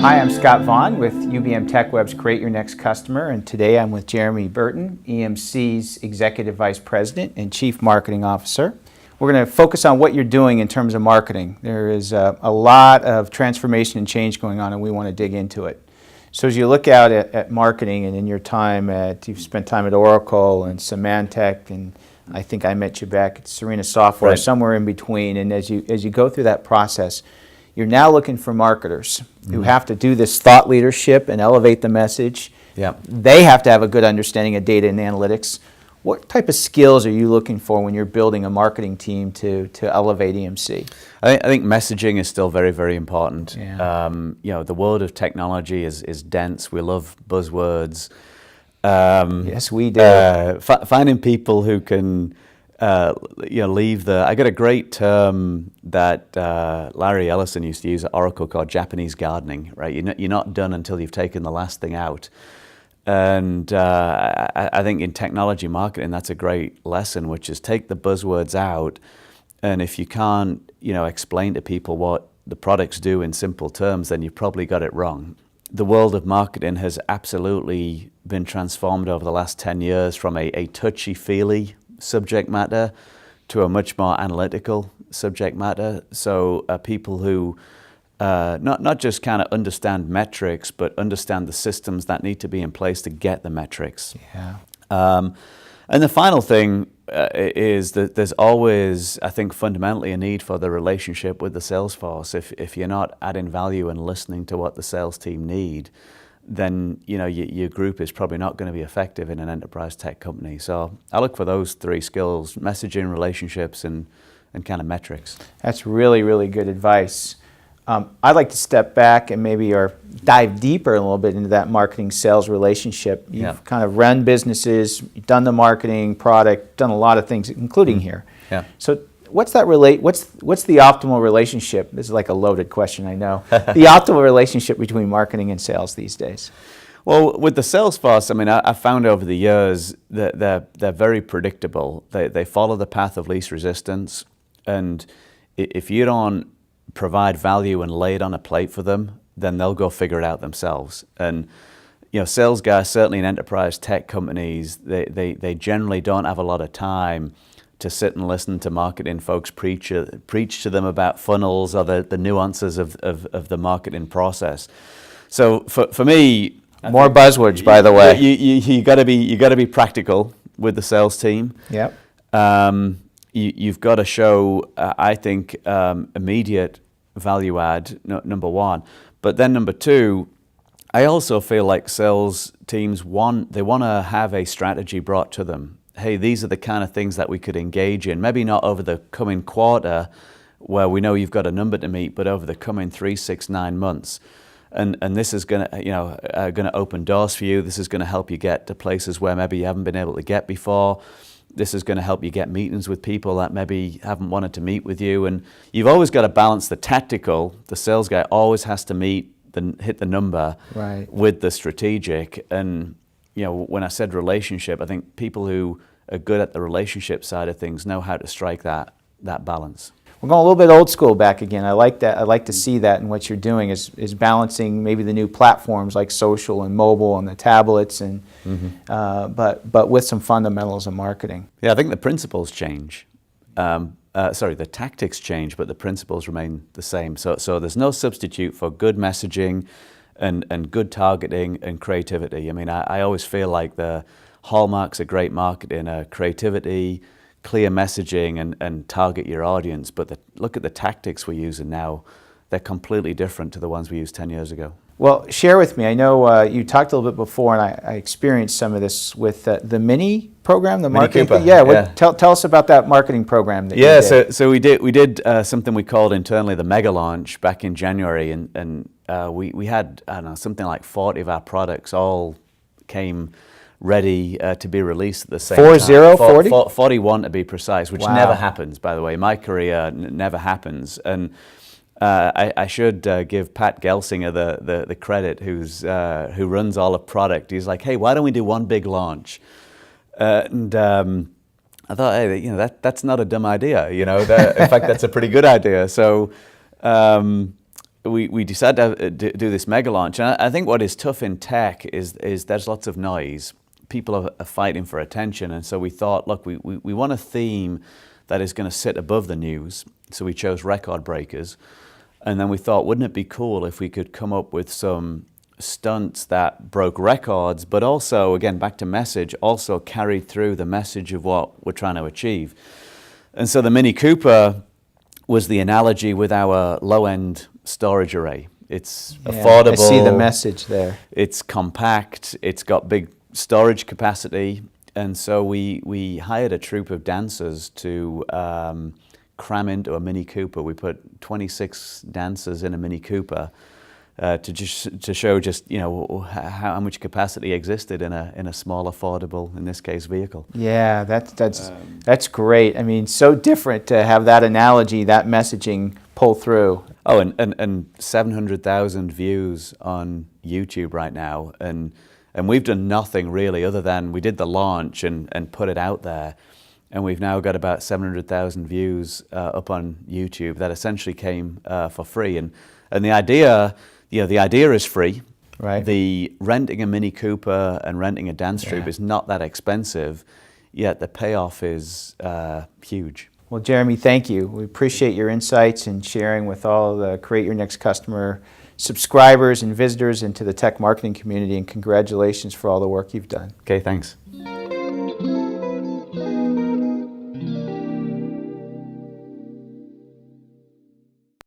Hi, I'm Scott Vaughn with UBM TechWeb's Create Your Next Customer, and today I'm with Jeremy Burton, EMC's Executive Vice President and Chief Marketing Officer. We're going to focus on what you're doing in terms of marketing. There is a lot of transformation and change going on, and we want to dig into it. So as you look out at marketing, and in your time you've spent time at Oracle and Symantec, and I think I met you back at Serena Software, right, somewhere in between, and as you go through that process, you're now looking for marketers who have to do this thought leadership and elevate the message. Yeah. They have to have a good understanding of data and analytics. What type of skills are you looking for when you're building a marketing team to elevate EMC? I think messaging is still very, very important. Yeah. The world of technology is dense. We love buzzwords. Yes, we do. Finding people who can leave the... I got a great term that Larry Ellison used to use at Oracle called Japanese gardening, right? You're not done until you've taken the last thing out. And I think in technology marketing, that's a great lesson, which is take the buzzwords out. And if you can't, explain to people what the products do in simple terms, then you've probably got it wrong. The world of marketing has absolutely been transformed over the last 10 years from a touchy-feely subject matter to a much more analytical subject matter. So people who not just kind of understand metrics, but understand the systems that need to be in place to get the metrics. Yeah. And the final thing is that there's always, I think, fundamentally a need for the relationship with the sales force. If you're not adding value and listening to what the sales team need, then your group is probably not going to be effective in an enterprise tech company. So I look for those three skills: messaging, relationships, and kind of metrics. That's really, really good advice. I'd like to step back and maybe dive deeper a little bit into that marketing sales relationship. You've kind of run businesses, you've done the marketing, product, done a lot of things, including here. Yeah. So what's the optimal relationship? This is like a loaded question, I know. The optimal relationship between marketing and sales these days? Well, with the sales force, I found over the years that they're very predictable. They follow the path of least resistance, and if you don't provide value and lay it on a plate for them, then they'll go figure it out themselves. And sales guys, certainly in enterprise tech companies, they generally don't have a lot of time to sit and listen to marketing folks preach to them about funnels or the nuances of the marketing process. So for me, more buzzwords, by the way. You got to be practical with the sales team. Yep. You've got to show, I think, immediate value add, number one. But then number two, I also feel like sales teams want to have a strategy brought to them. Hey, these are the kind of things that we could engage in. Maybe not over the coming quarter, where we know you've got a number to meet, but over the coming 3, 6, 9 months. And this is going to open doors for you. This is going to help you get to places where maybe you haven't been able to get before. This is going to help you get meetings with people that maybe haven't wanted to meet with you. And you've always got to balance the tactical. The sales guy always has to hit the number with the strategic. And when I said relationship, I think people who are good at the relationship side of things know how to strike that balance. We're going a little bit old school back again. I like that. I like to see that in what you're doing is balancing maybe the new platforms like social and mobile and the tablets, and but with some fundamentals of marketing. Yeah, I think the principles change. The tactics change, but the principles remain the same. So there's no substitute for good messaging and good targeting and creativity. I always feel like the hallmarks of great marketing are creativity, clear messaging, and target your audience. But look at the tactics we're using now. They're completely different to the ones we used 10 years ago. Well, share with me. I know you talked a little bit before, and I experienced some of this with the Mini program, the marketing. Tell us about that marketing program that you did. So we did something we called internally the Mega Launch back in January, and we had, I don't know, something like 40 of our products all came ready to be released at the same time. 41 to be precise, which never happens, by the way. My career never happens. And I should give Pat Gelsinger the credit, who runs all the product. He's like, hey, why don't we do one big launch? And I thought, hey, that's not a dumb idea. In fact, that's a pretty good idea. So we decided to do this mega launch. And I think what is tough in tech is there's lots of noise. People are fighting for attention. And so we thought, look, we want a theme that is going to sit above the news. So we chose record breakers. And then we thought, wouldn't it be cool if we could come up with some stunts that broke records, but also, again, back to message, also carried through the message of what we're trying to achieve. And so the Mini Cooper was the analogy with our low-end storage array. It's affordable. I see the message there. It's compact. It's got big storage capacity. And so we hired a troupe of dancers to cram into a Mini Cooper. We put 26 dancers in a Mini Cooper to show just how much capacity existed in a small, affordable, in this case, vehicle. Yeah, that's great. I mean, so different to have that analogy, that messaging pull through. Oh, and 700,000 views on YouTube right now, and we've done nothing really other than we did the launch and put it out there, and we've now got about 700,000 views up on YouTube that essentially came for free, and the idea. The idea is free. Right. The renting a Mini Cooper and renting a dance troupe is not that expensive, yet the payoff is huge. Well, Jeremy, thank you. We appreciate your insights and sharing with all the Create Your Next Customer subscribers and visitors into the tech marketing community, and congratulations for all the work you've done. Okay, thanks.